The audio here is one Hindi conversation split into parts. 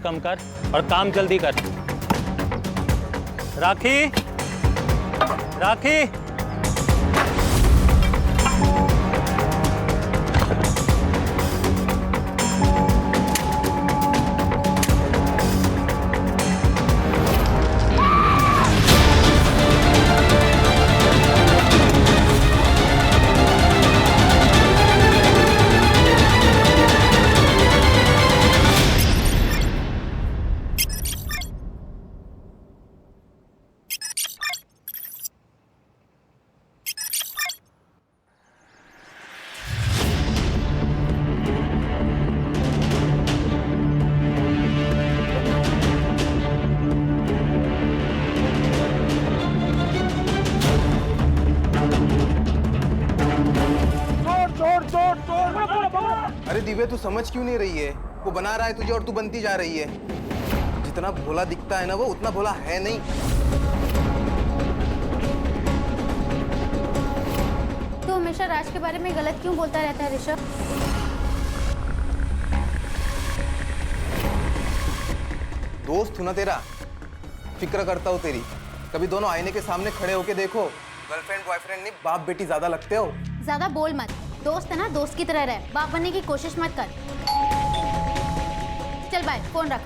कम कर और काम जल्दी कर। राखी, राखी, अरे दिव्या, तू समझ क्यों नहीं रही है? वो बना रहा है तुझे और तू बनती जा रही है। जितना भोला दिखता है ना वो उतना भोला है नहीं। तो हमेशा राज के बारे में गलत क्यों बोलता रहता है ऋषभ? दोस्त हूं ना तेरा, फिक्र करता हूँ तेरी। कभी दोनों आईने के सामने खड़े होके देखो। गर्लफ्रेंड बॉयफ्रेंड नहीं, बाप बेटी ज्यादा लगते हो। ज्यादा बोल मत। दोस्त है ना, दोस्त की तरह रह, बाप बनने की कोशिश मत कर। चल बाय, फोन रख।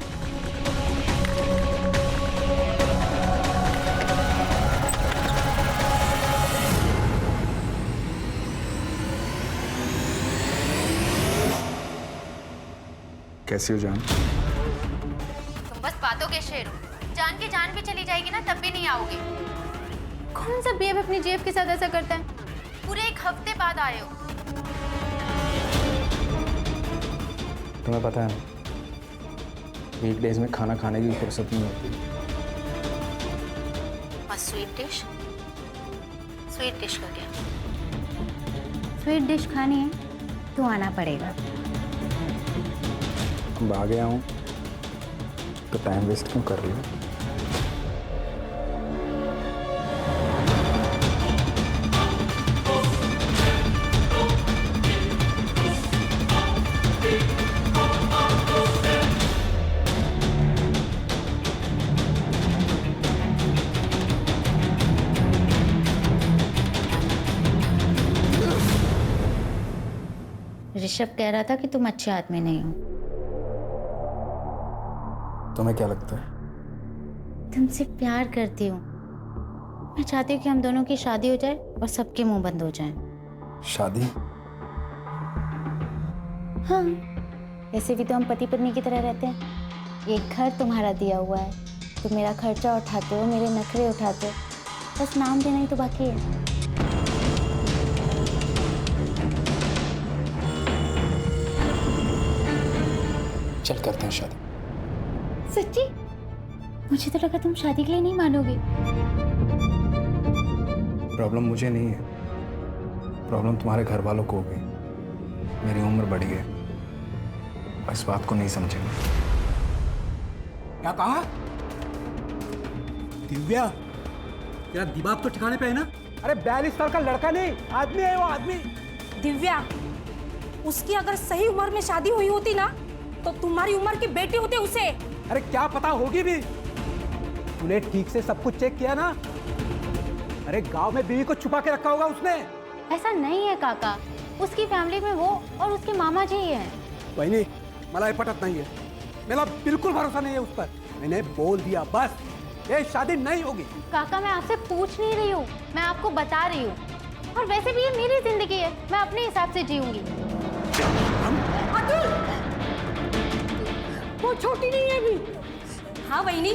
कैसी हो जान? तुम बस बातों के शेर हो। जान की जान भी चली जाएगी ना तब भी नहीं आओगे। कौन सा बेब अपनी जेब के साथ ऐसा करता है? पूरे एक हफ्ते बाद आए हो। तुम्हें पता है ना, वीकडेज में खाना खाने की फुर्सत नहीं होती। और स्वीट डिश? स्वीट डिश का क्या? स्वीट डिश खानी है तो आना पड़ेगा। अब आ गया हूँ तो टाइम वेस्ट क्यों कर रही हो? ऋषभ कह रहा था कि तुम अच्छे आदमी नहीं हो। तुम्हें क्या लगता है? तुमसे प्यार करती हूँ। मैं चाहती हूँ कि हम दोनों की शादी हो जाए और सबके मुंह बंद हो जाएं। शादी? हाँ, ऐसे भी तो हम पति पत्नी की तरह रहते हैं। एक घर तुम्हारा दिया हुआ है, तुम मेरा खर्चा उठाते हो, मेरे नखरे उठाते हो, बस नाम देना ही तो बाकी है। चल करते हैं शादी। सच्ची? मुझे तो लगा तुम शादी के लिए नहीं मानोगे। प्रॉब्लम मुझे नहीं है, प्रॉब्लम तुम्हारे घर वालों को होगी। मेरी उम्र बढ़ी है, इस बात को नहीं समझेंगे। क्या कहा? दिव्या, तेरा दिमाग तो ठिकाने पे है ना? अरे 42 साल का लड़का नहीं, आदमी है वो, आदमी। दिव्या, उसकी अगर सही उम्र में शादी हुई होती ना तो तुम्हारी उम्र की बेटी होती उसे। अरे क्या पता होगी भी। तूने ठीक से सब कुछ चेक किया ना? अरे गांव में बीवी को छुपा के रखा होगा उसने। ऐसा नहीं है काका, उसकी फैमिली में वो और उसके मामा जी ही हैं। वही मला पटत नहीं है, मेरा बिल्कुल भरोसा नहीं है उस पर। मैंने बोल दिया बस, ये शादी नहीं होगी। काका मैं आपसे पूछ नहीं रही हूँ, मैं आपको बता रही हूँ। और वैसे भी ये मेरी जिंदगी है, मैं अपने हिसाब से जीऊंगी। वो छोटी नहीं है अभी। हाँ वहीनी,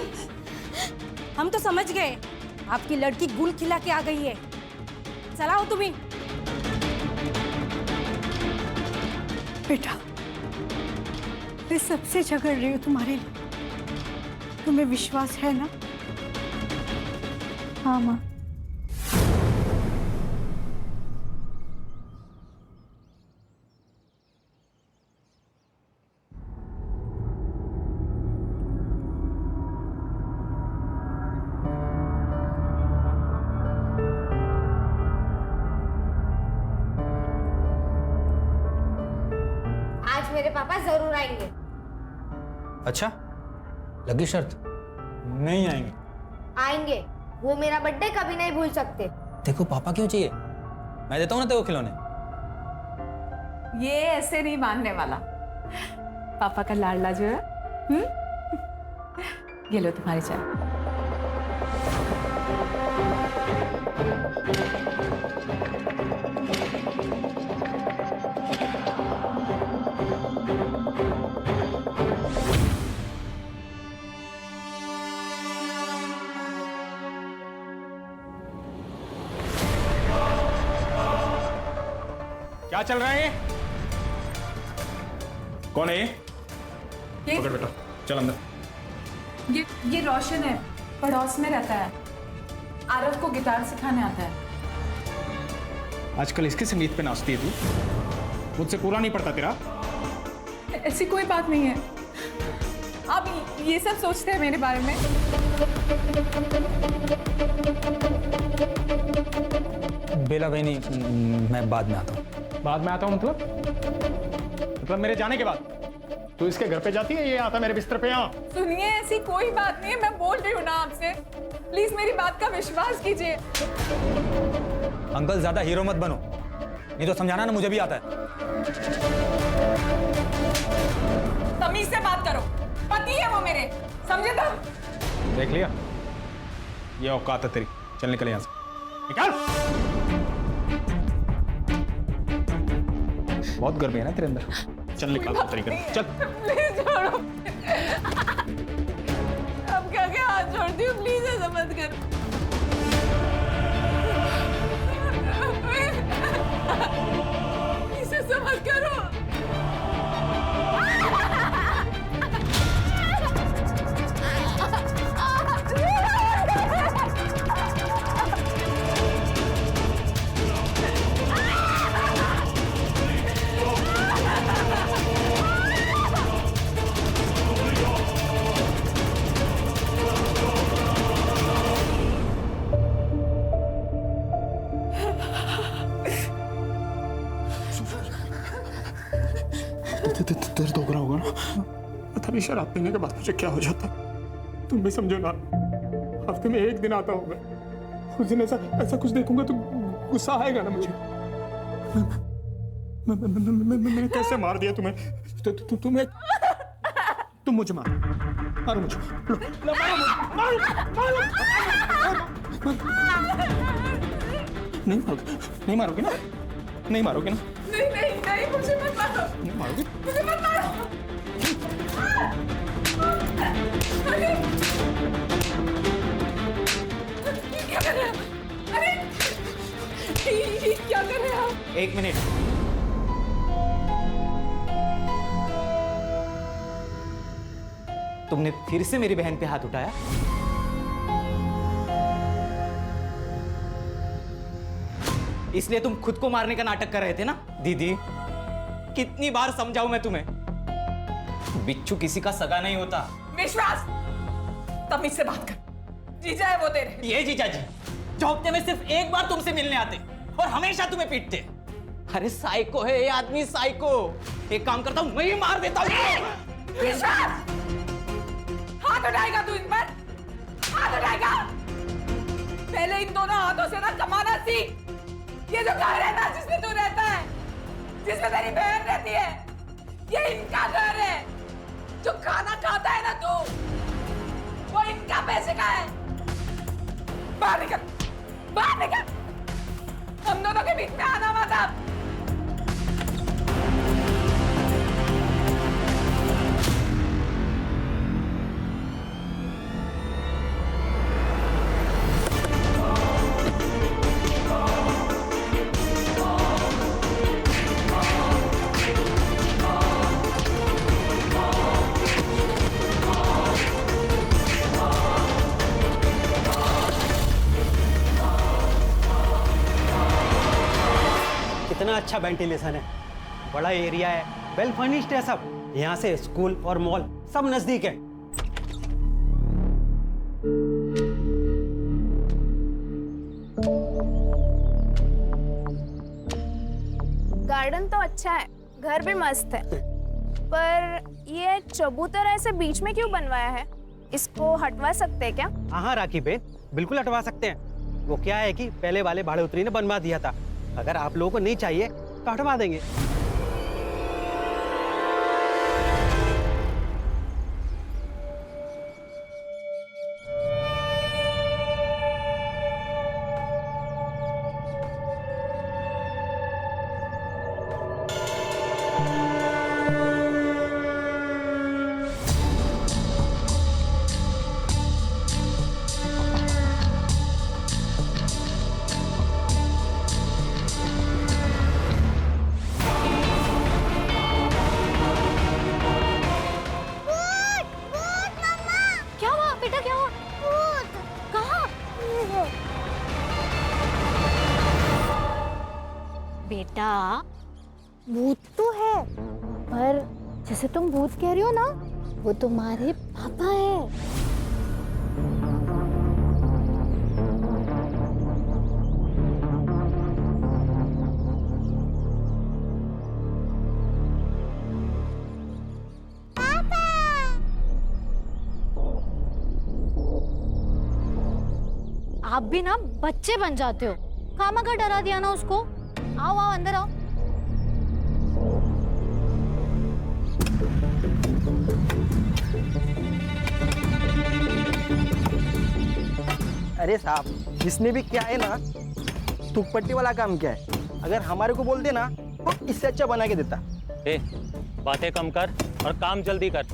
हम तो समझ गए आपकी लड़की गुल खिला के आ गई है। चलाओ तुम्हें। बेटा, मैं सबसे झगड़ रही हूँ तुम्हारे लिए, तुम्हें विश्वास है ना? हाँ माँ। आज मेरे पापा जरूर आएंगे। अच्छा, लगी शर्त? नहीं आएंगे। आएंगे, वो मेरा बर्थडे कभी नहीं भूल सकते। देखो पापा क्यों चाहिए, मैं देता हूँ ना तेरे को खिलौने। ये ऐसे नहीं मानने वाला। पापा का लाडला जो है। ये लो तुम्हारी चाय। क्या चल रहा है ये? कौन है ये? पकड़ बेटा, चल अंदर। ये रोशन है, पड़ोस में रहता है। आरव को गिटार सिखाने आता है। आजकल इसके संगीत पे नाचती है तू? मुझसे पूरा नहीं पड़ता तेरा? ऐसी कोई बात नहीं है। आप ये सब सोचते हैं मेरे बारे में? बेला बहनी, मैं बाद में आता हूँ। बाद में आता हूँ मतलब मेरे जाने के बाद? तू इसके घर पे जाती है, ये आता मेरे बिस्तर पे यहाँ? सुनिए, ऐसी कोई बात नहीं है। मैं बोल रही हूँ ना आपसे, प्लीज मेरी बात का विश्वास कीजिए। अंकल ज्यादा हीरो मत बनो, नहीं तो समझाना ना मुझे भी आता है। तमीज से बात करो, पति है वो मेरे, समझे तुम? देख लिया, ये औकात है तेरी। चल निकल यहाँ से, निकल। बहुत गर्मी है ना तेरे अंदर, चल निकल तरीके से, चल। प्लीज छोड़ो। अब क्या क्या हाथ जोड़ती हूँ, प्लीज ऐसा मत करो। प्लीज ऐसा मत करो। दर्द हो रहा होगा ना? पता नहीं शराब पीने के बाद मुझे क्या हो जाता। तुम भी समझो ना, हफ्ते में एक दिन आता हूँ मैं। उस दिन ऐसा कुछ देखूंगा तो गुस्सा आएगा ना मुझे। मैंने कैसे मार दिया तुम्हें? तुम्हें तुम मुझे मारो मुझे, मारो नहीं मारोगे ना? नहीं मारोगे ना? नहीं, मुझे मत मारो। नहीं मारोगे? मुझे मत मारो। अरे क्या कर रहे हैं? अरे ये क्या कर रहे हैं आप? एक मिनट, तुमने फिर से मेरी बहन पे हाथ उठाया? इसलिए तुम खुद को मारने का नाटक कर रहे थे ना? दीदी, कितनी बार समझाऊं मैं तुम्हें, बिच्छू किसी का सगा नहीं होता। विश्वास, तमीज से बात कर। जीजा है वो तेरे। ये जीजा जी जो हफ्ते में सिर्फ एक बार तुमसे मिलने आते और हमेशा तुम्हें पीटते। अरे साइको है ये आदमी, साइको। एक काम करता हूं, मैं ही मार देता हूं। विश्वास, हाथ उठाएगा तू इन पर? हाथ उठाएगा? पहले इन दोनों हाथों से ना कमाना सीख। ये जो घर है ना, जिसमें तू रहता है, जिसमें तेरी बहन रहती है, ये इनका घर है। जो खाना खाता है ना तू, वो इनका पैसे का है। बाहर निकल, बाहर निकल। हम दोनों के बीच में आना मत अब। कितना अच्छा वेंटिलेशन है, बड़ा एरिया है, वेल फर्निश्ड है सब। यहाँ से स्कूल और मॉल सब नजदीक है। गार्डन तो अच्छा है, घर भी मस्त है, पर ये चबूतरा ऐसे बीच में क्यों बनवाया है? इसको हटवा सकते हैं क्या? हाँ राखी बहन, बिल्कुल हटवा सकते हैं। वो क्या है कि पहले वाले भाड़े उतरी ने बनवा दिया था, अगर आप लोगों को नहीं चाहिए तो हटवा देंगे। क्या हुआ बेटा, क्या हुआ? कहाँ? बेटा भूत तो है, पर जैसे तुम भूत कह रही हो ना, वो तुम्हारे पापा है। आप भी ना बच्चे बन जाते हो, खामखा डरा दिया ना उसको। आओ आओ अंदर आओ। अरे साहब, जिसने भी क्या है ना, तुकपट्टी वाला काम क्या है, अगर हमारे को बोल देना तो इससे अच्छा बना के देता। ए, बातें कम कर और काम जल्दी कर।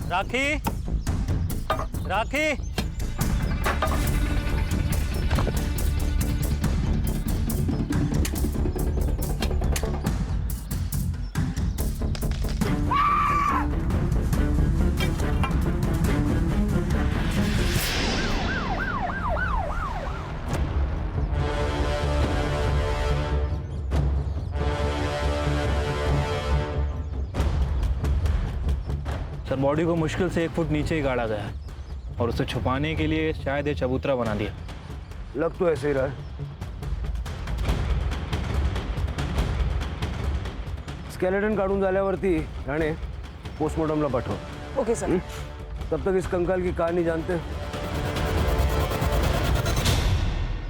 राखी, राखी, सर बॉडी को मुश्किल से 1 फुट नीचे ही गाड़ा गया है और उसे छुपाने के लिए शायद ये चबूतरा बना दिया। लग तो ऐसे ही रहा है। स्केलेटन काढून झाल्यावरती राणे पोस्टमॉर्टमला पाठव। Okay sir. तब तक इस कंकाल की कहानी जानते हैं।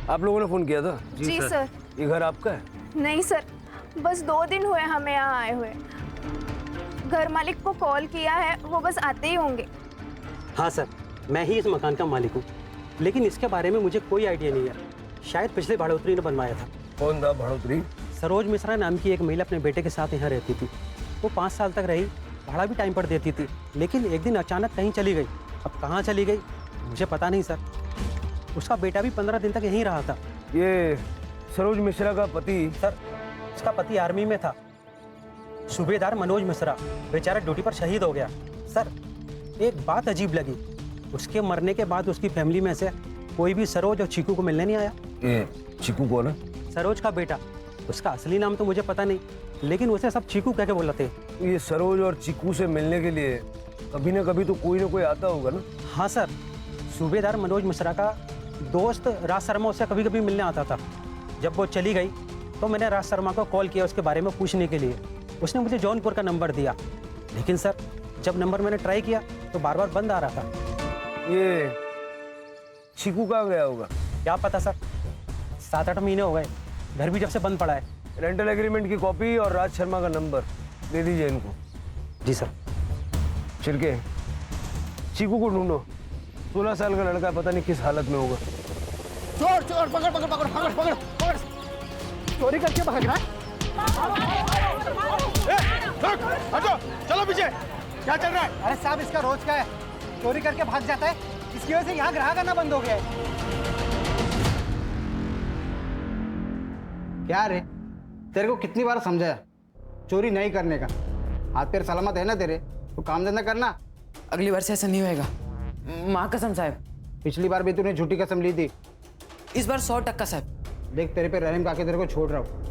आप लोगों ने फोन किया था? जी सर। ये घर आपका है? नहीं सर, बस 2 दिन हुए हमें यहाँ आए हुए। घर मालिक को कॉल किया है, वो बस आते ही होंगे। हाँ सर, मैं ही इस मकान का मालिक हूँ, लेकिन इसके बारे में मुझे कोई आइडिया नहीं है। शायद पिछले भाड़ोतरी ने बनवाया था। कौन था भाड़ोतरी? सरोज मिश्रा नाम की एक महिला अपने बेटे के साथ यहाँ रहती थी। वो 5 साल तक रही, भाड़ा भी टाइम पर देती थी, लेकिन एक दिन अचानक कहीं चली गई। अब कहाँ चली गई मुझे पता नहीं सर। उसका बेटा भी 15 दिन तक यहीं रहा था। ये सरोज मिश्रा का पति? सर, उसका पति आर्मी में था, सूबेदार मनोज मिश्रा। बेचारा ड्यूटी पर शहीद हो गया। सर, एक बात अजीब लगी, उसके मरने के बाद उसकी फैमिली में से कोई भी सरोज और चीकू को मिलने नहीं आया। ये चीकू कौन है? सरोज का बेटा। उसका असली नाम तो मुझे पता नहीं, लेकिन उसे सब चीकू कह के बुलाते हैं। ये सरोज और चीकू से मिलने के लिए कभी ना कभी तो कोई ना कोई आता होगा ना? हाँ सर, सूबेदार मनोज मिश्रा का दोस्त राज शर्मा उससे कभी कभी मिलने आता था। जब वो चली गई तो मैंने राज शर्मा को कॉल किया उसके बारे में पूछने के लिए। उसने मुझे जौनपुर का नंबर दिया, लेकिन सर जब नंबर मैंने ट्राई किया तो बार बार बंद आ रहा था। ये चीकू कहाँ गया होगा? क्या पता सर, 7-8 महीने हो गए, घर भी जब से बंद पड़ा है। रेंटल एग्रीमेंट की कॉपी और राज शर्मा का नंबर दे दीजिए इनको। जी सर। छिड़के, चीकू को ढूंढो। 16 साल का लड़का, पता नहीं किस हालत में होगा। चोर चोर, पकड़ पकड़ पकड़ पकड़ पकड़ पकड़। चोरी करके भाग रहा है। हटो, चलो पीछे। क्या चल रहा है? अरे साहब, इसका रोज का है, चोरी करके भाग जाता है। इसकी वजह से यहाँ ग्राहक आना बंद हो गया है। क्या रे, तेरे को कितनी बार समझाया चोरी नहीं करने का? हाथ पैर सलामत है ना तेरे, तो काम धंधा करना। अगली बार से ऐसा नहीं होएगा, माँ कसम साहब। पिछली बार भी तूने झूठी कसम ली थी, इस बार 100% साहब। देख, तेरे पे रहम काके तेरे को छोड़ रहा हूँ।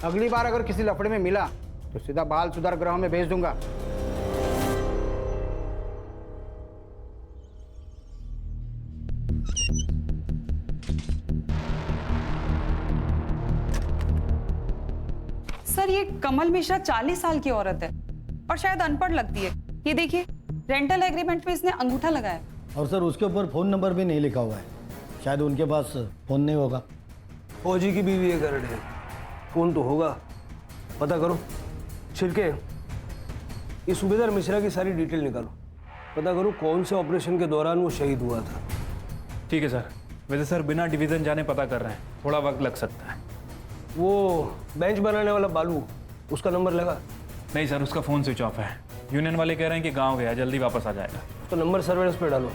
अगली बार अगर किसी लफड़े में मिला तो सीधा बाल सुधार गृह में भेज दूंगा। सर, ये कमल मिश्रा 40 साल की औरत है और शायद अनपढ़ लगती है। ये देखिए, रेंटल एग्रीमेंट में इसने अंगूठा लगाया। और सर उसके ऊपर फ़ोन नंबर भी नहीं लिखा हुआ है, शायद उनके पास फ़ोन नहीं होगा। फौजी की बीवी है करंट है, कौन तो होगा, पता करो। छिलके, ये सूबेदार मिश्रा की सारी डिटेल निकालो, पता करो कौन से ऑपरेशन के दौरान वो शहीद हुआ था। ठीक है सर। वैसे सर बिना डिवीज़न जाने पता कर रहे हैं, थोड़ा वक्त लग सकता है। वो बेंच बनाने वाला बालू, उसका नंबर लगा? नहीं सर, उसका फ़ोन स्विच ऑफ है। यूनियन वाले कह रहे हैं कि गांव गया, जल्दी वापस आ जाएगा। तो नंबर सर्वेलेंस पे डालो।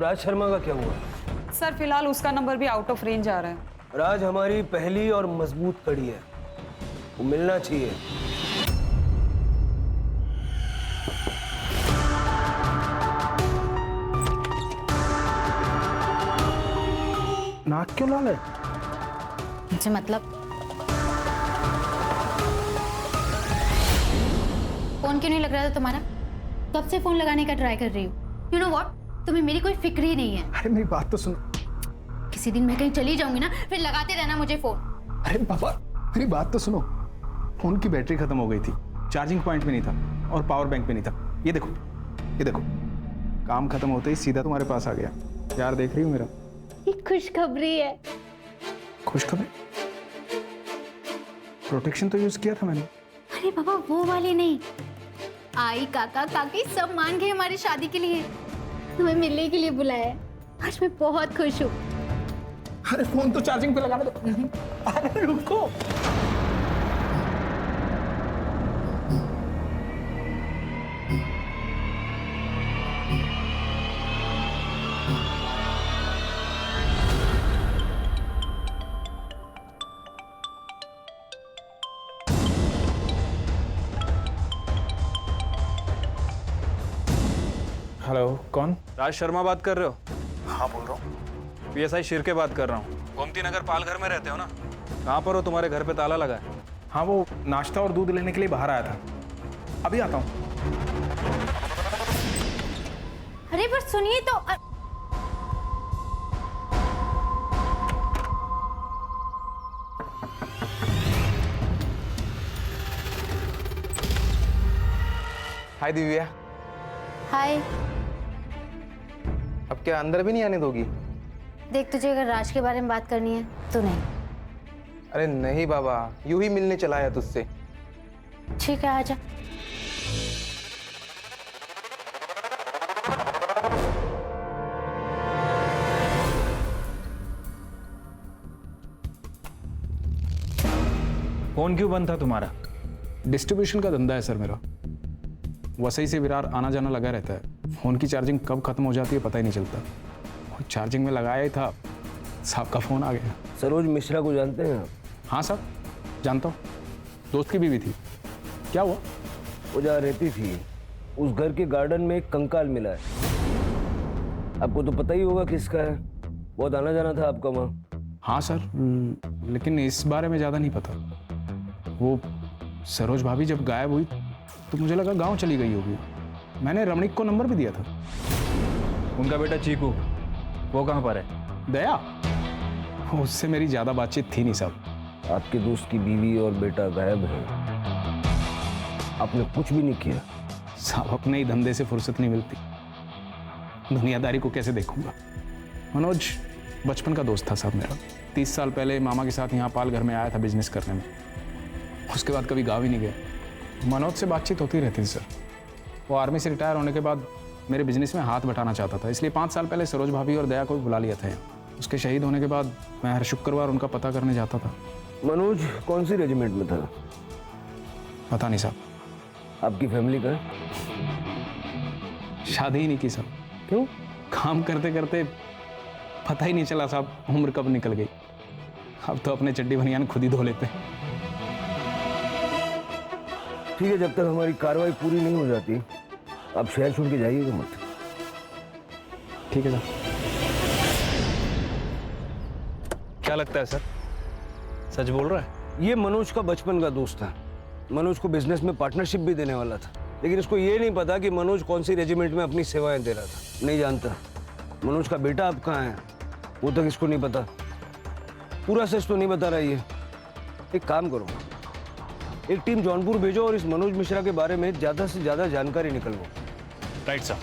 राज शर्मा का क्या हुआ? सर फिलहाल उसका नंबर भी आउट ऑफ रेंज आ रहा है। राज हमारी पहली और मजबूत कड़ी है, वो मिलना चाहिए। नाक क्यों लाल है? मुझे मतलब फोन क्यों नहीं लग रहा था तुम्हारा? कब से फोन लगाने का ट्राई कर रही हूँ। यू नो व्हाट, तुम्हें मेरी कोई फिक्र ही नहीं है। अरे मेरी बात तो सुनो। किसी दिन मैं कहीं चली जाऊंगी ना, फिर लगाते रहना मुझे फोन। अरे पापा मेरी बात तो सुनो। फोन की बैटरी खत्म हो गई थी, चार्जिंग पॉइंट भी नहीं था और पावर बैंक भी नहीं था। ये देखो, ये देखो, काम खत्म होते ही सीधा तुम्हारे पास आ गया। यार देख रही हो मेरा? ये खुशखबरी है। खुशखबरी? प्रोटेक्शन तो यूज किया था मैंने। अरे बाबा वो वाली नहीं, आई काका काकी सब मान गए हमारी शादी के लिए, तुम्हें मिलने के लिए बुलाया है। आज मैं बहुत खुश हूँ। अरे फोन तो चार्जिंग पे लगाने दो। अरे रुको। हेलो, कौन? राज शर्मा बात कर रहे हो? हाँ बोल रहा हूँ। पीएसआई शिरके बात कर रहा हूँ। गोमती नगर पालघर में रहते हो ना? कहाँ पर हो? तुम्हारे घर पे ताला लगा है। हाँ वो नाश्ता और दूध लेने के लिए बाहर आया था, अभी आता हूँ। अरे पर सुनिए तो। हाय दिव्या। हाय। अब क्या अंदर भी नहीं आने दोगी? देख तुझे अगर राज के बारे में बात करनी है तो नहीं। अरे नहीं बाबा, यूं ही मिलने चला आया तुझसे। ठीक है आजा। फोन क्यों बंद था तुम्हारा? डिस्ट्रीब्यूशन का धंधा है सर मेरा, वसई से विरार आना जाना लगा रहता है। फ़ोन की चार्जिंग कब खत्म हो जाती है पता ही नहीं चलता। और चार्जिंग में लगाया ही था, साहब का फ़ोन आ गया। सरोज मिश्रा को जानते हैं आप? हाँ साहब जानता हूँ, दोस्त की बीवी थी। क्या हुआ? वो जहाँ रहती थी उस घर के गार्डन में एक कंकाल मिला है। आपको तो पता ही होगा किसका है, बहुत आना जाना था आपका वहाँ। हाँ सर, लेकिन इस बारे में ज़्यादा नहीं पता। वो सरोज भाभी जब गायब हुई तो मुझे लगा गांव चली गई होगी। मैंने रमणीक को नंबर भी दिया था। उनका बेटा चीकू, वो कहाँ पर है? दया, उससे मेरी ज़्यादा बातचीत थी नहीं साहब। आपके दोस्त की बीवी और बेटा गायब है, आपने कुछ भी नहीं किया? साहब अपने ही धंधे से फुर्सत नहीं मिलती, दुनियादारी को कैसे देखूंगा। मनोज बचपन का दोस्त था साहब मेरा। 30 साल पहले मामा के साथ यहाँ पालघर में आया था बिजनेस करने में, उसके बाद कभी गाँव ही नहीं गया। मनोज से बातचीत होती रहती थी सर। वो आर्मी से रिटायर होने के बाद मेरे बिजनेस में हाथ बटाना चाहता था, इसलिए 5 साल पहले सरोज भाभी और दया को भी बुला लिया था। उसके शहीद होने के बाद मैं हर शुक्रवार उनका पता करने जाता था। मनोज कौन सी रेजिमेंट में था? पता नहीं साहब। आपकी फैमिली का? शादी ही नहीं की साहब। क्यों? काम करते करते पता ही नहीं चला साहब उम्र कब निकल गई। अब तो अपने चड्डी बनियान खुद ही धो लेते हैं। ठीक है, जब तक हमारी कार्रवाई पूरी नहीं हो जाती आप शहर छोड़ के जाइएगा मत। ठीक है सर। क्या लगता है सर, सच बोल रहा है? ये मनोज का बचपन का दोस्त था। मनोज को बिजनेस में पार्टनरशिप भी देने वाला था, लेकिन इसको ये नहीं पता कि मनोज कौन सी रेजिमेंट में अपनी सेवाएं दे रहा था। नहीं जानता। मनोज का बेटा अब कहाँ है वो तक इसको नहीं पता। पूरा सच तो नहीं बता रहा ये। एक काम करो, एक टीम जौनपुर भेजो और इस मनोज मिश्रा के बारे में ज़्यादा से ज़्यादा जानकारी निकलवाओ। Right sir.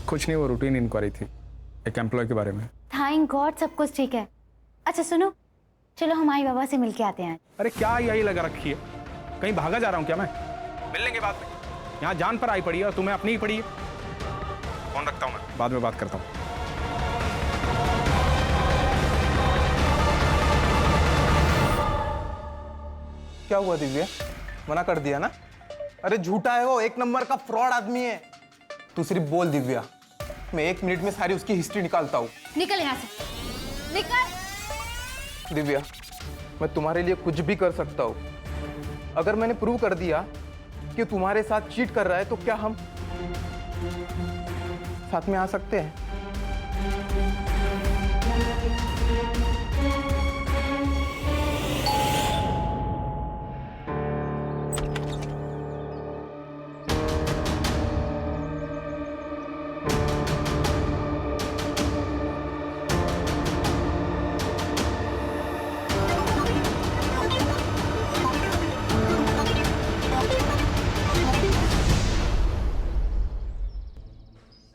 कुछ नहीं, वो रूटीन इंक्वायरी थी एक एम्प्लॉय के बारे में। थैंक गॉड सब कुछ ठीक है। अच्छा सुनो, चलो हम आई बाबा से मिल के आते हैं। अरे क्या यही लगा रखी है, कहीं भागा जा रहा हूँ क्या मैं? मिल लेंगे बाद में। यहाँ जान पर आई पड़ी है और तुम्हें अपनी ही पड़ी है। फोन रखता हूँ मैं, बाद में बात करता हूँ। क्या हुआ दिव्या? मना कर दिया ना? अरे झूठा है वो, 1 नंबर का फ्रॉड आदमी है। तू सिर्फ बोल दिव्या, मैं 1 मिनट में सारी उसकी हिस्ट्री निकालता हूँ। निकल यहाँ से, निकल। दिव्या, मैं तुम्हारे लिए कुछ भी कर सकता हूँ। अगर मैंने प्रूव कर दिया कि तुम्हारे साथ चीट कर रहा है तो क्या हम साथ में आ सकते हैं?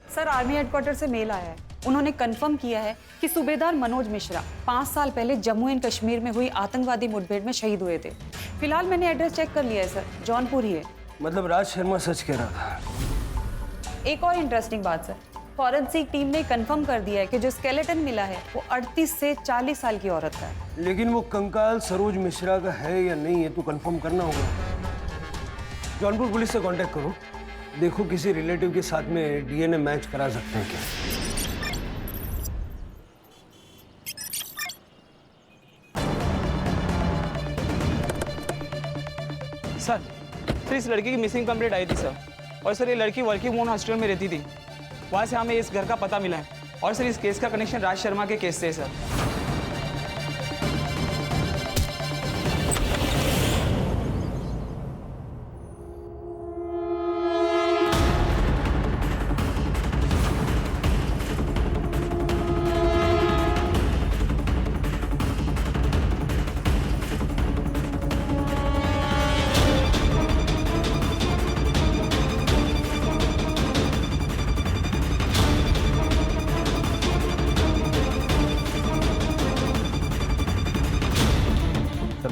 सर, आर्मी हेडक्वार्टर से मेल आया है। उन्होंने कंफर्म किया है कि सूबेदार मनोज मिश्रा 5 साल पहले जम्मू एंड कश्मीर में हुई आतंकवादी मुठभेड़ में शहीद हुए थे। फिलहाल मैंने एड्रेस चेक कर लिया है सर, जौनपुर ही है। मतलब राज शर्मा सच कह रहा था। एक और इंटरेस्टिंग बात सर, फॉरेंसिक टीम ने कंफर्म कर दिया है कि जो स्केलेटन मिला है वो 38 से 40 साल की औरत का है। लेकिन वो कंकाल सरोज मिश्रा का है या नहीं है तो कंफर्म करना होगा। जौनपुर पुलिस से कांटेक्ट करो, देखो किसी रिलेटिव के साथ में डीएनए मैच करा सकते हैं क्या। सर इस लड़की की मिसिंग कंप्लेंट आई थी सर, और सर ये लड़की वर्किंग वुमेन हॉस्टल में रहती थी। वहाँ से हमें इस घर का पता मिला है, और सर इस केस का कनेक्शन राज शर्मा के केस से है सर।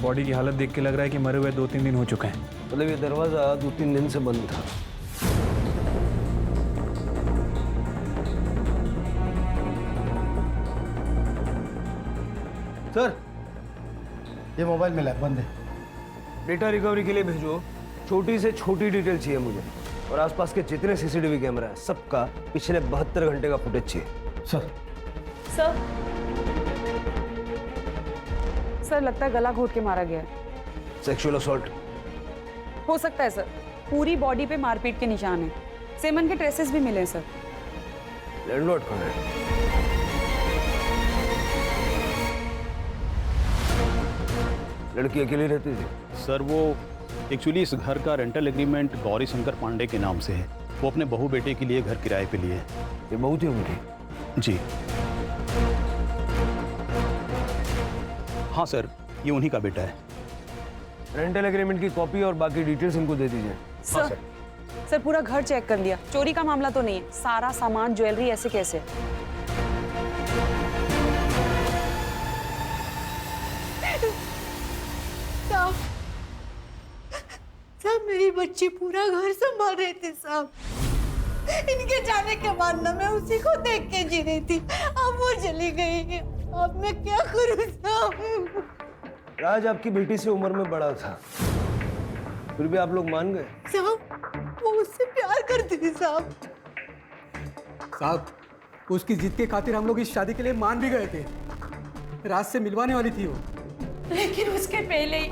बॉडी की हालत देख के लग रहा है कि मरे हुए 2-3 दिन हो चुके हैं। मतलब ये दरवाजा 2-3 दिन से बंद था। सर ये मोबाइल मिला है, बंद है। डेटा रिकवरी के लिए भेजो, छोटी से छोटी डिटेल चाहिए मुझे, और आसपास के जितने सीसीटीवी कैमरा है सबका पिछले 72 घंटे का फुटेज चाहिए। सर लगता है गला घोट के मारा गया है। सेक्सुअल असॉल्ट हो सकता है सर, पूरी बॉडी पे मारपीट के निशान हैं। सेमन के ट्रेसेस भी मिले हैं सर। लैंडलॉर्ड कहाँ है? लड़की अकेली रहती थी? सर वो एक्चुअली इस घर का रेंटल एग्रीमेंट गौरी शंकर पांडे के नाम से है। वो अपने बहू बेटे के लिए घर किराए पे लिए। ये बहू थी उनकी? जी हाँ सर, ये उन्हीं का बेटा है। रेंटल एग्रीमेंट की कॉपी और बाकी डिटेल्स इनको दे दीजिए। सर पूरा घर चेक कर लिया, चोरी का मामला तो नहीं है। सारा सामान ज्वेलरी ऐसे कैसे? साहब मेरी बच्ची पूरा घर संभाल रहे थे साहब। इनके जाने के बाद ना मैं उसी को देख के जी रही थी, अब वो चली गई। अब मैं क्या करूं साहब? राज आपकी बेटी से उम्र में बड़ा था, फिर भी आप लोग मान गए? साहब वो उससे प्यार करती थी साहब। साहब उसकी जिद के खातिर हम लोग इस शादी के लिए मान भी गए थे। राज से मिलवाने वाली थी वो, लेकिन उसके पहले ही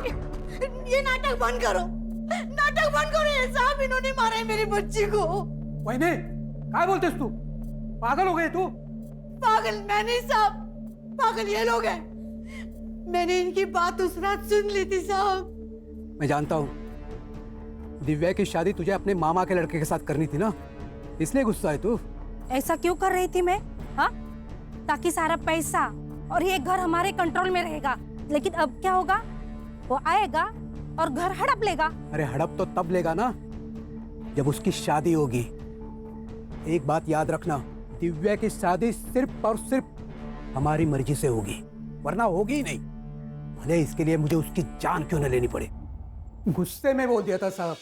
ये नाटक बंद करो, नाटक बंद करो। ये साहब इन्होंने मारा है मेरी बच्ची को। वहीने क्या बोलते तू? पागल हो गए तू? पागल मैं नहीं साहब, पागल ये लोग हैं। मैंने इनकी बात उस रात सुन ली थी साहब। मैं जानता हूँ दिव्या की शादी तुझे अपने मामा के लड़के के साथ करनी थी ना, इसलिए गुस्सा है तू। ऐसा क्यों कर रही थी मैं? हाँ, ताकि सारा पैसा और ये घर हमारे कंट्रोल में रहेगा। लेकिन अब क्या होगा? वो आएगा और घर हड़प लेगा। अरे हड़प तो तब लेगा ना जब उसकी शादी होगी। एक बात याद रखना, दिव्या की शादी सिर्फ और सिर्फ हमारी मर्जी से होगी, वरना होगी ही नहीं, भले इसके लिए मुझे उसकी जान क्यों न लेनी पड़े। गुस्से में बोल दिया था साहब।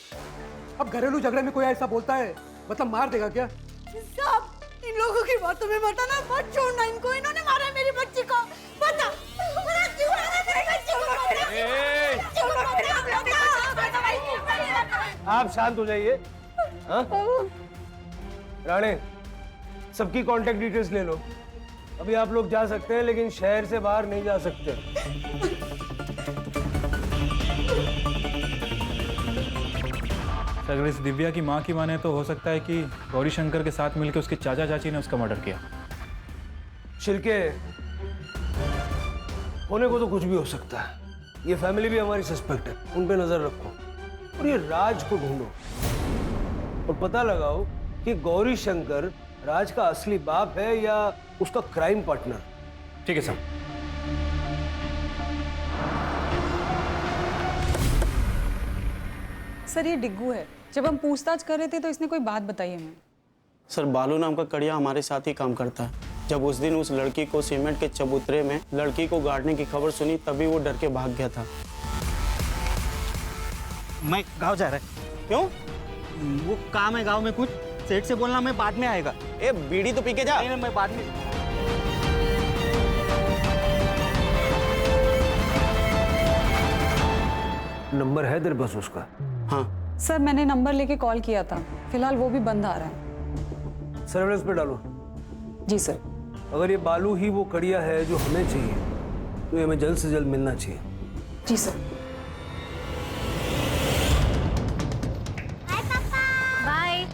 अब घरेलू झगड़े में कोई ऐसा बोलता है मतलब मार देगा क्या? साहब, इन लोगों की बातों में मत आना, मत छोड़ना इनको। इन्होंने मारा है मेरी बच्ची को। बता क्यों मारा मेरी बच्ची को? आप शांत हो जाइए। हाँ? राणे, सबकी कांटेक्ट डिटेल्स ले लो। अभी आप लोग जा सकते हैं, लेकिन शहर से बाहर नहीं जा सकते। अगर इस दिव्या की माँ की माने तो हो सकता है कि गौरी शंकर के साथ मिलकर उसके चाचा चाची ने उसका मर्डर किया। छिलके होने को तो कुछ भी हो सकता है। ये फैमिली भी हमारी सस्पेक्ट है, उन पे नजर रखो और ये राज को ढूंढो और पता लगाओ कि गौरी शंकर राज का असली बाप है या उसका क्राइम पार्टनर। ठीक है सर। सर ये डिग्गू है। जब हम पूछताछ कर रहे थे तो इसने कोई बात बताई हमें। सर बालू नाम का कड़िया हमारे साथ ही काम करता है। जब उस दिन उस लड़की को सीमेंट के चबूतरे में लड़की को गाड़ने की खबर सुनी, तभी वो डर के भाग गया था। मैं गांव जा रहा है। क्यों? वो काम है गांव में कुछ, सेठ से बोलना मैं बाद में आएगा। ए बीड़ी तो पी के जा। नहीं, मैं बाद में। नंबर है तेरे पास उसका? हाँ सर मैंने नंबर लेके कॉल किया था, फिलहाल वो भी बंद आ रहा है। सर्विलेंस पे डालो। जी सर। अगर ये बालू ही वो कड़िया है जो हमें चाहिए तो ये हमें जल्द से जल्द मिलना चाहिए। जी सर। बाय।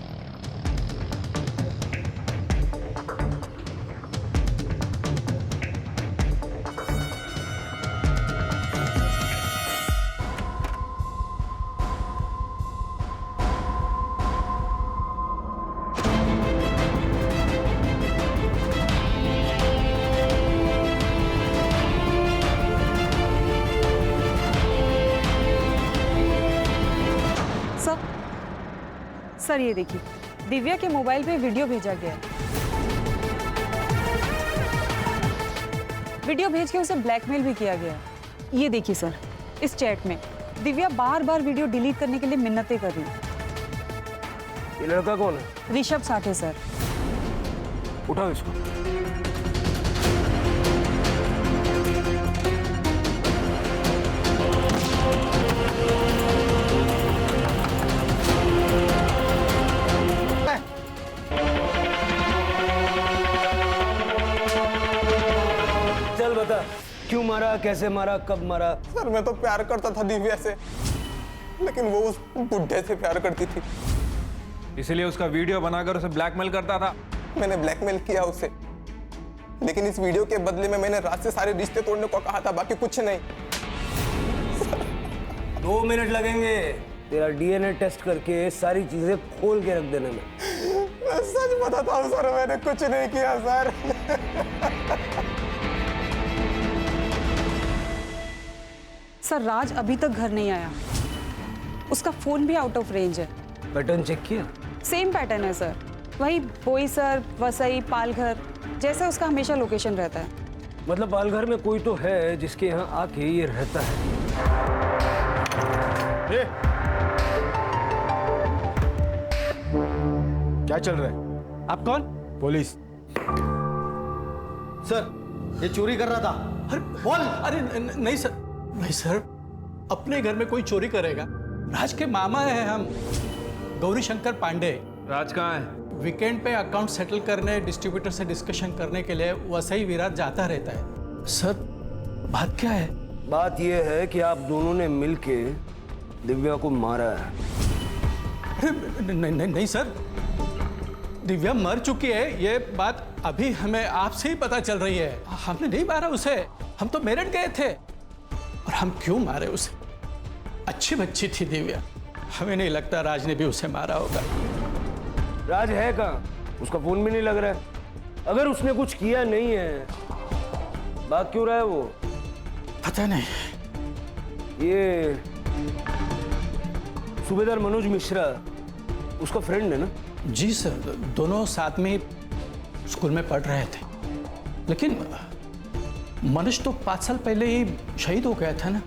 सर ये देखिए, दिव्या के मोबाइल पे वीडियो भेजा गया है। वीडियो भेज के उसे ब्लैकमेल भी किया गया है। ये देखिए सर, इस चैट में दिव्या बार बार वीडियो डिलीट करने के लिए मिन्नतें कर रही है। ये लड़का कौन है? ऋषभ साठे सर। उठाओ इसको। चल बता, क्यों मारा, कैसे मारा, कब मारा? सर मैं तो प्यार करता था दिव्या से, लेकिन वो उस बुढ़े से प्यार करती थी, इसलिए उसका वीडियो बनाकर उसे ब्लैकमेल करता था। मैंने ब्लैकमेल किया उसे, लेकिन इस वीडियो के बदले में मैंने रात से सारे रिश्ते तोड़ने को कहा था, बाकी कुछ नहीं। 2 मिनट लगेंगे तेरा डीएनए टेस्ट करके सारी चीजें खोल के रख देने में। मैं सच बताता हूँ सर, मैंने कुछ नहीं किया सर। सर राज अभी तक घर नहीं आया, उसका फोन भी आउट ऑफ रेंज है। पैटर्न चेक किया? सेम पैटर्न है सर, वही बोईसर, वसई, पालघर जैसा उसका हमेशा लोकेशन रहता है। मतलब पालघर में कोई तो है जिसके यहाँ आके ये रहता है। क्या चल रहा है? आप कौन? पुलिस। सर ये चोरी कर रहा था। अरे बोल। अरे नहीं सर, नहीं सर, अपने घर में कोई चोरी करेगा? राज के मामा हैं हम, गौरी शंकर पांडे। राज कहाँ है? वीकेंड पे अकाउंट सेटल करने, डिस्ट्रीब्यूटर से डिस्कशन करने के लिए वसई विराट जाता रहता है। सर बात क्या है? बात यह है कि आप दोनों ने मिलके दिव्या को मारा है। नहीं सर, दिव्या मर चुकी है, ये बात अभी हमें आपसे ही पता चल रही है। हमने नहीं मारा उसे, हम तो मेरठ गए थे। और हम क्यों मारे उसे? अच्छी बच्ची थी दिव्या, हमें नहीं लगता राज ने भी उसे मारा होगा। राज है कहाँ? उसका फोन भी नहीं लग रहा है। अगर उसने कुछ किया नहीं है, भाग क्यों रहा है वो? पता नहीं। ये सूबेदार मनोज मिश्रा उसका फ्रेंड है ना? जी सर, दोनों साथ में ही स्कूल में पढ़ रहे थे, लेकिन मनोज तो 5 साल पहले ही शहीद हो गया था ना।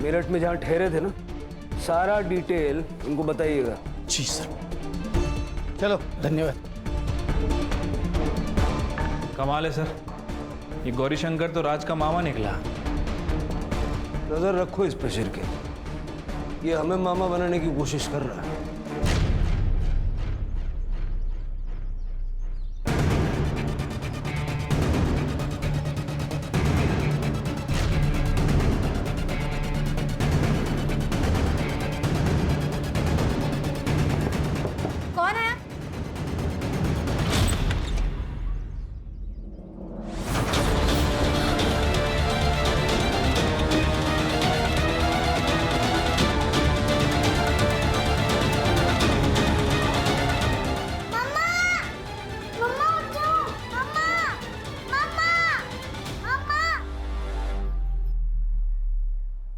मेरठ में जहाँ ठहरे थे ना, सारा डिटेल उनको बताइएगा। जी सर। चलो, धन्यवाद। कमाल है सर, ये गौरी शंकर तो राज का मामा निकला। नजर रखो इस पे शिर के, ये हमें मामा बनाने की कोशिश कर रहा है। कौन है?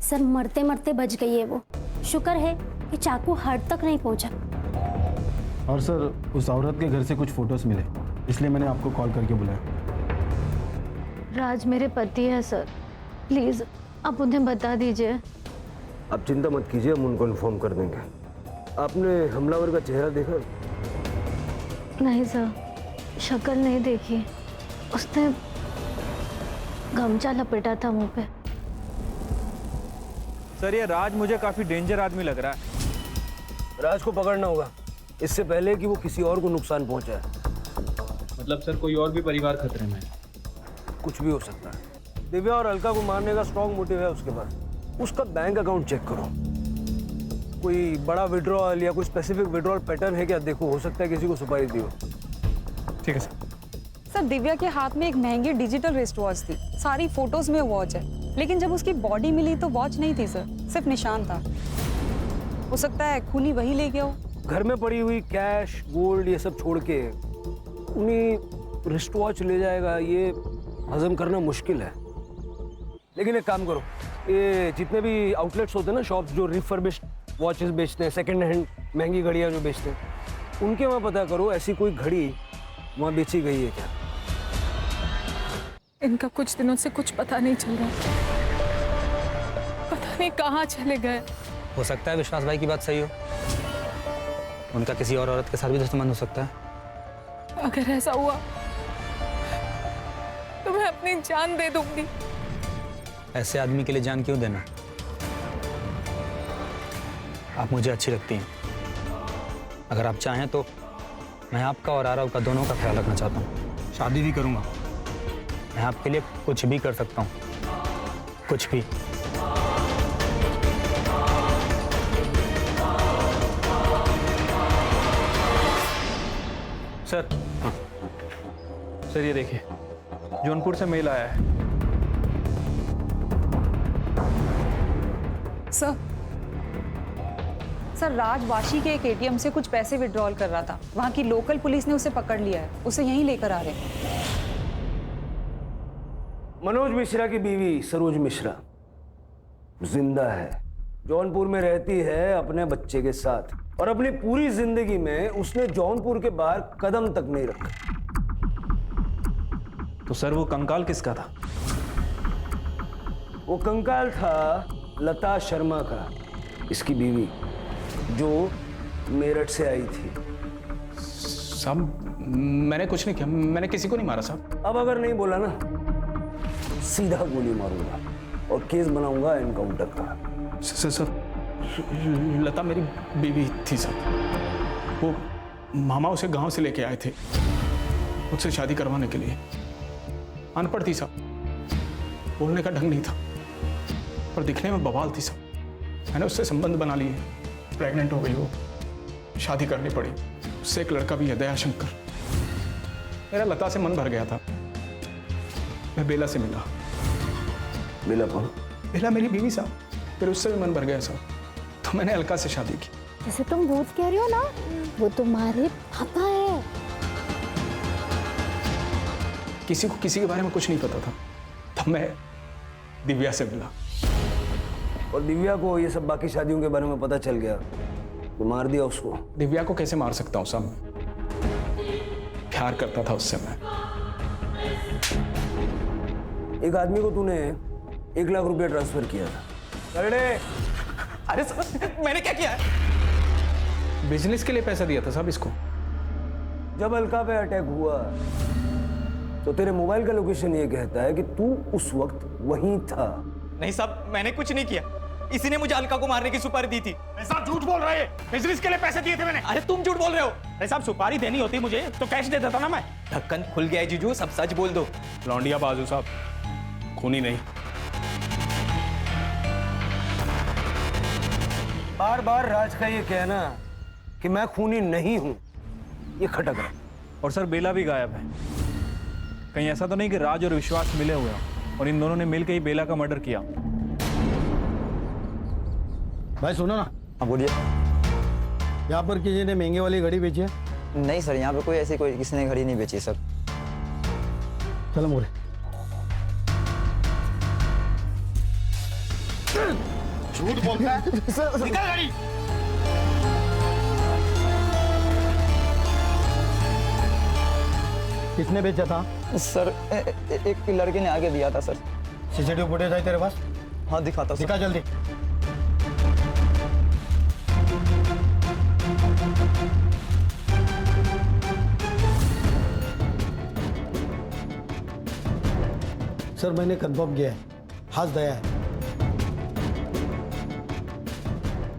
सर मरते मरते बच गई है वो। शुक्र है कि चाकू हार्ट तक नहीं पहुंचा। और सर उस औरत के घर से कुछ फोटोज मिले, इसलिए मैंने आपको कॉल करके बुलाया। राज मेरे पति है सर, प्लीज आप उन्हें बता दीजिए। आप चिंता मत कीजिए, हम उनको इन्फॉर्म कर देंगे। आपने हमलावर का चेहरा देखा? नहीं सर, शक्ल नहीं देखी। उसने गमछा लपेटा था मुंह पे। सर ये राज मुझे काफी डेंजर आदमी लग रहा है। राज को पकड़ना होगा इससे पहले कि वो किसी और को नुकसान पहुंचाए। मतलब सर कोई और भी परिवार खतरे में है? कुछ भी हो सकता है। दिव्या और अलका को मारने का स्ट्रॉन्ग मोटिव है उसके पास। उसका बैंक अकाउंट चेक करो, कोई बड़ा विड्रॉल या कोई स्पेसिफिक विड्रॉल पैटर्न है क्या देखो, हो सकता है किसी को सुपारी दी हो। ठीक है सर। सर दिव्या के हाथ में एक महंगी डिजिटल रिस्ट वॉच थी, सारी फोटोज में वॉच है, लेकिन जब उसकी बॉडी मिली तो वॉच नहीं थी सर, सिर्फ निशान था। हो सकता है खूनी वही ले गया हो। घर में पड़ी हुई कैश गोल्ड ये सब छोड़ के उन्हीं रिस्ट वॉच ले जाएगा, ये हजम करना मुश्किल है। लेकिन एक काम करो, ये जितने भी आउटलेट्स होते हैं ना, शॉप्स जो रिफर्बिश्ड वॉचेस बेचते हैं, सेकंड हैंड महंगी घड़ियाँ जो बेचते हैं, उनके वहाँ पता करो ऐसी कोई घड़ी वहाँ बेची गई है क्या। इनका कुछ दिनों से कुछ पता नहीं चल रहा, पता नहीं कहाँ चले गए। हो सकता है विश्वास भाई की बात सही हो, उनका किसी और औरत के साथ भी तो संबंध हो सकता है। अगर ऐसा हुआ तो मैं अपनी जान दे दूंगी। ऐसे आदमी के लिए जान क्यों देना? आप मुझे अच्छी लगती हैं, अगर आप चाहें तो मैं आपका और आरव का दोनों का ख्याल रखना चाहता हूँ। शादी भी करूँगा। मैं आपके लिए कुछ भी कर सकता हूँ, कुछ भी। सर सर ये देखिए, जौनपुर से मेल आया है। सर राज वाशी के एक एटीएम से कुछ पैसे विड्रॉल कर रहा था, वहां की लोकल पुलिस ने उसे पकड़ लिया है, उसे यहीं लेकर आ रहे हैं। मनोज मिश्रा की बीवी सरोज मिश्रा जिंदा है, जौनपुर में रहती है अपने बच्चे के साथ, और अपनी पूरी जिंदगी में उसने जौनपुर के बाहर कदम तक नहीं रखा। तो सर वो कंकाल किसका था? वो कंकाल था लता शर्मा का, इसकी बीवी, जो मेरठ से आई थी। साहब मैंने कुछ नहीं किया, मैंने किसी को नहीं मारा साहब। अब अगर नहीं बोला ना, सीधा गोली मारूंगा और केस बनाऊंगा एनकाउंटर का। सर लता मेरी बीवी थी साहब, वो मामा उसे गांव से लेके आए थे मुझसे शादी करवाने के लिए। अनपढ़ थी साहब, बोलने का ढंग नहीं था, पर दिखने में बवाल थी साहब। मैंने उससे संबंध बना लिए, प्रेग्नेंट हो गई वो, शादी करनी पड़ी। उससे एक लड़का भी है, दयाशंकर। मेरा लता से मन भर गया था, मैं बेला से मिला। बेला कौन? बेला मेरी बीवी साहब, फिर उससे भी मन भर गया साहब, तो मैंने अलका से शादी की। जैसे तुम भूत कह रहे हो ना, वो तुम्हारे पापा है। किसी को किसी के बारे में कुछ नहीं पता था, तब मैं दिव्या से मिला। और दिव्या को ये सब बाकी शादियों के बारे में पता चल गया, तो मार दिया उसको। दिव्या को कैसे मार सकता हूँ साहब? प्यार करता था उससे मैं। एक आदमी को तूने 1 लाख रुपया ट्रांसफर किया था। अरे साहब मैंने क्या किया है? बिजनेस के लिए पैसा दिया था साहब इसको। जब अलका पे अटैक हुआ तो तेरे मोबाइल का लोकेशन ये कहता है कि तू उस वक्त वहीं था। नहीं साहब मैंने कुछ नहीं किया, इसी ने मुझे अलका को मारने की सुपारी दी थी। साहब झूठ बोल रहे हैं, बिजनेस के लिए पैसे दिए थे मैंने। अरे तुम झूठ बोल रहे हो। अरे साहब सुपारी देनी होती मुझे तो कैश दे देता ना मैं। ढक्कन खुल गया है जीजू, सब सच बोल दो। लौंडिया बाजू साहब, खूनी नहीं। बार बार राज का ये कहना कि मैं खूनी नहीं हूं, ये खटक रहा। और सर बेला भी गायब है। कहीं ऐसा तो नहीं कि राज और विश्वास मिले हुए हैं और इन दोनों ने मिलकर ही बेला का मर्डर किया? भाई सुनो ना। हाँ बोलिए। यहाँ पर किसी ने महंगे वाली घड़ी बेची है? नहीं सर, यहाँ पे कोई किसी ने घड़ी नहीं बेची सर। चलो मोरे। झूठ बोलता है। निकल गाड़ी। किसने बेचा था? सर एक लड़के ने आगे दिया था सर। सीसीटीवी फुटेज है तेरे पास? हाँ दिखाता हूँ। दिखा जल्दी। सर मैंने कंफर्म किया है, हाथ दया है।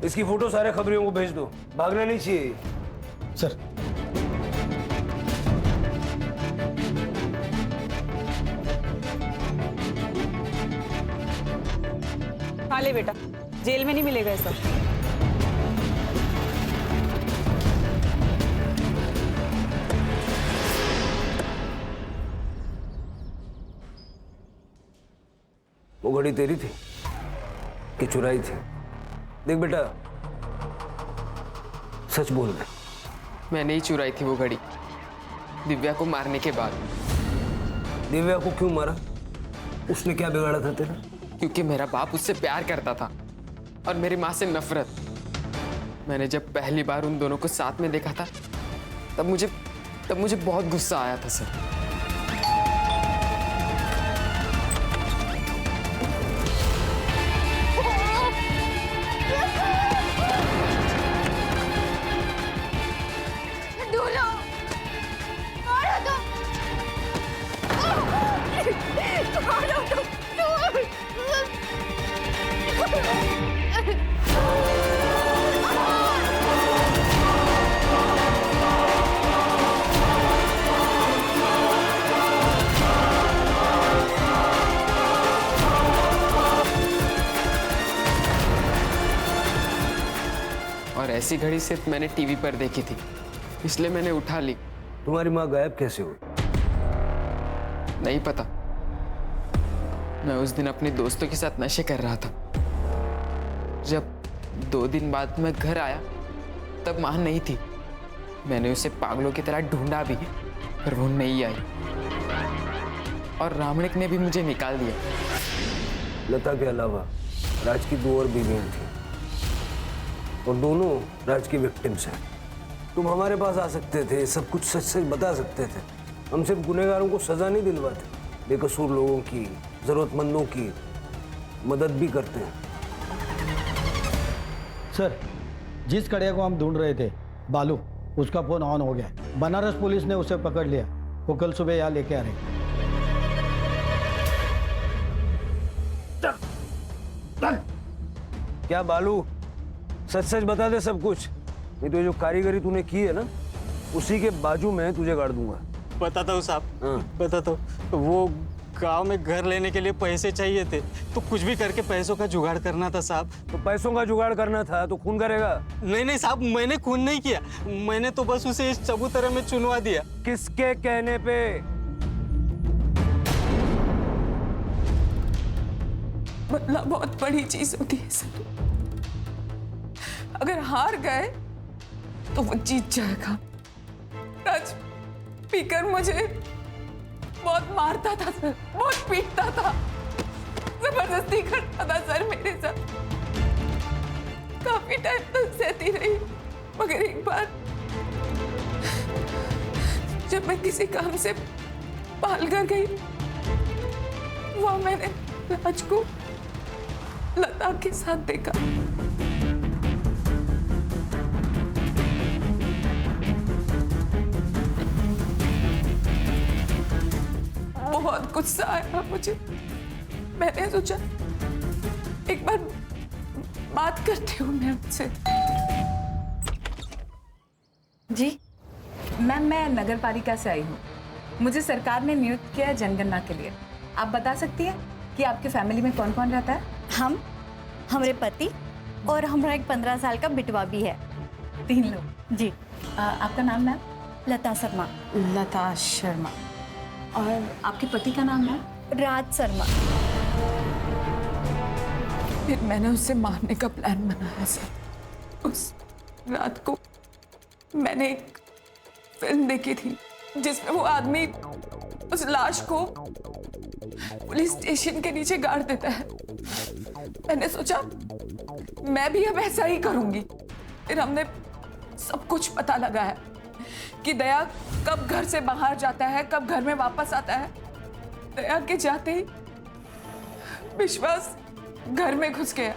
इसकी फोटो सारे खबरियों को भेज दो, भागना नहीं चाहिए। सर खा ले बेटा, जेल में नहीं मिलेगा ये सब। वो घड़ी तेरी थी कि चुराई थी? देख बेटा, सच बोल रहे। मैंने ही चुराई थी वो घड़ी, दिव्या को मारने के बाद। दिव्या को क्यों मारा? उसने क्या बिगाड़ा था तेरा? क्योंकि मेरा बाप उससे प्यार करता था और मेरी माँ से नफरत। मैंने जब पहली बार उन दोनों को साथ में देखा था तब मुझे बहुत गुस्सा आया था सर। और ऐसी घड़ी सिर्फ मैंने टीवी पर देखी थी, इसलिए मैंने उठा ली। तुम्हारी माँ गायब कैसे हुई? नहीं पता। मैं उस दिन अपने दोस्तों के साथ नशे कर रहा था। जब 2 दिन बाद मैं घर आया तब माँ नहीं थी। मैंने उसे पागलों की तरह ढूंढा भी पर वो नहीं आई और रामणिक ने भी मुझे निकाल दिया। लता के अलावा राज की 2 और बीवियां थी और दोनों राज की विक्टिम्स हैं। तुम हमारे पास आ सकते थे, सब कुछ सच सच बता सकते थे। हम सिर्फ गुनहगारों को सजा नहीं दिलवाते, बेकसूर लोगों की, जरूरतमंदों की मदद भी करते हैं। सर जिस कड़िया को हम ढूंढ रहे थे, बालू, उसका फोन ऑन हो गया। बनारस पुलिस ने उसे पकड़ लिया। वो कल सुबह यहाँ लेके आ रहे। क्या बालू, सच सच बता दे सब कुछ, नहीं तो जो कारीगरी तूने की है ना, उसी के बाजू में तुझे गाड़ दूंगा। बताता हूँ साहब, बताता हूँ। वो गांव में घर लेने के लिए पैसे चाहिए थे, तो कुछ भी करके पैसों का जुगाड़ करना था साहब। तो पैसों का जुगाड़ करना था तो खून करेगा? नहीं साहब, मैंने खून नहीं किया, मैंने तो बस उसे इस चबूतरे में चुनवा दिया। किसके कहने पे? बदला बहुत बड़ी चीज होती है सर। अगर हार गए तो वो जीत जाएगा। राज पीकर मुझे बहुत मारता था सर, बहुत पीटता था, जबरदस्ती करता था सर मेरे साथ। काफी टाइम तक सहती रही, मगर एक बार जब मैं किसी काम से पालघर गई, वहां मैंने राज को लता के साथ देखा। बहुत गुस्सा आया मुझे। मैंने सोचा एक बार बात करती हूँ मैं उनसे। जी मैम, मैं नगर पालिका से आई हूँ। मुझे सरकार ने नियुक्त किया है जनगणना के लिए। आप बता सकती हैं कि आपके फैमिली में कौन कौन रहता है? हम, हमारे पति और हमारा एक 15 साल का बिटवा भी है। 3 लोग। जी। आपका नाम मैम? लता शर्मा। लता शर्मा। और आपके पति का नाम है? राज शर्मा। फिर मैंने उसे मारने का प्लान बनाया सर। उस रात को मैंने एक फिल्म देखी थी जिसमें वो आदमी उस लाश को पुलिस स्टेशन के नीचे गाड़ देता है। मैंने सोचा मैं भी अब ऐसा ही करूंगी। फिर हमने सब कुछ पता लगाया कि दया कब घर से बाहर जाता है, कब घर में वापस आता है। दया के जाते ही विश्वास घर में घुस गया।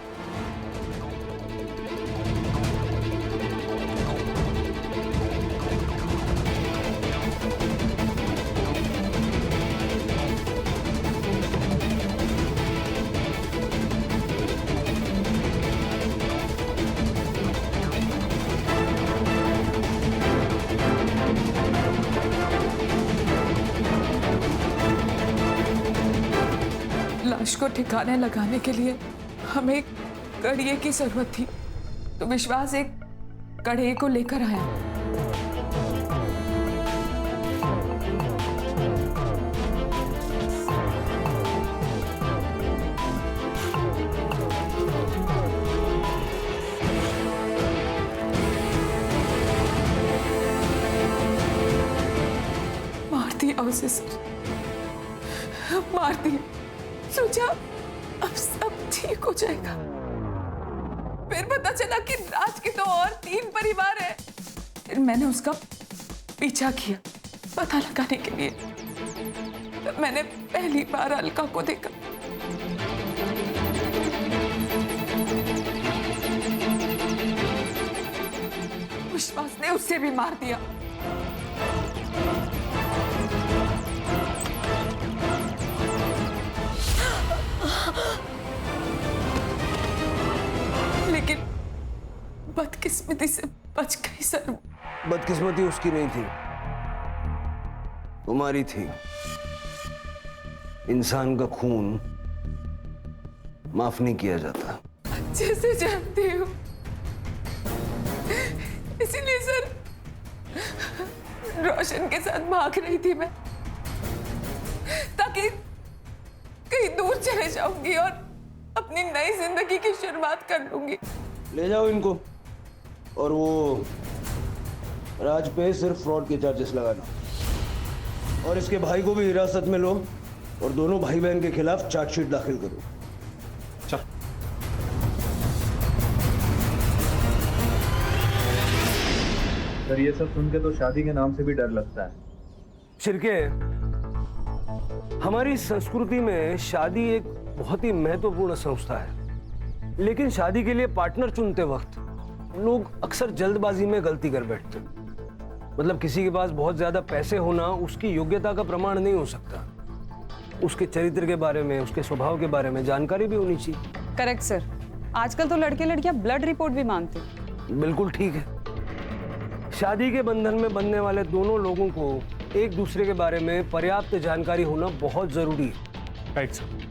लाश को ठिकाने लगाने के लिए हमें एक कड़िए की जरूरत थी, तो विश्वास एक कड़िए को लेकर आया। मार दिया उसे सर, मार दिया। सोचा अब सब ठीक हो जाएगा। फिर पता चला कि राज के तो और 3 परिवार हैं। फिर मैंने उसका पीछा किया पता लगाने के लिए। तब मैंने पहली बार अलका को देखा। विश्वास ने उसे भी मार दिया। लेकिन बदकिस्मती से बच गई सर। बदकिस्मती उसकी नहीं थी, तुम्हारी थी। इंसान का खून माफ नहीं किया जाता। अच्छे से जानती हूँ, इसीलिए सर रोशन के साथ भाग रही थी मैं, ताकि कहीं दूर चले जाऊंगी और अपनी नई जिंदगी की शुरुआत कर लूंगी। ले जाओ इनको, और वो राज पे सिर्फ फ्रॉड के चार्जेस लगाना, और इसके भाई को भी हिरासत में लो और दोनों भाई बहन के खिलाफ चार्जशीट दाखिल करो। चल। सर ये सब सुन के तो शादी के नाम से भी डर लगता है। शिरके, हमारी संस्कृति में शादी एक बहुत ही महत्वपूर्ण संस्था है, लेकिन शादी के लिए पार्टनर चुनते वक्त लोग अक्सर जल्दबाजी में गलती कर बैठते हैं। मतलब किसी के पास बहुत ज्यादा पैसे होना उसकी योग्यता का प्रमाण नहीं हो सकता। उसके चरित्र के बारे में, उसके स्वभाव के बारे में जानकारी भी होनी चाहिए। Correct sir. आजकल तो लड़के लड़कियां ब्लड रिपोर्ट भी मांगते हैं। बिल्कुल ठीक है। शादी के बंधन में बंधने वाले दोनों लोगों को एक दूसरे के बारे में पर्याप्त जानकारी होना बहुत जरूरी है। Right sir.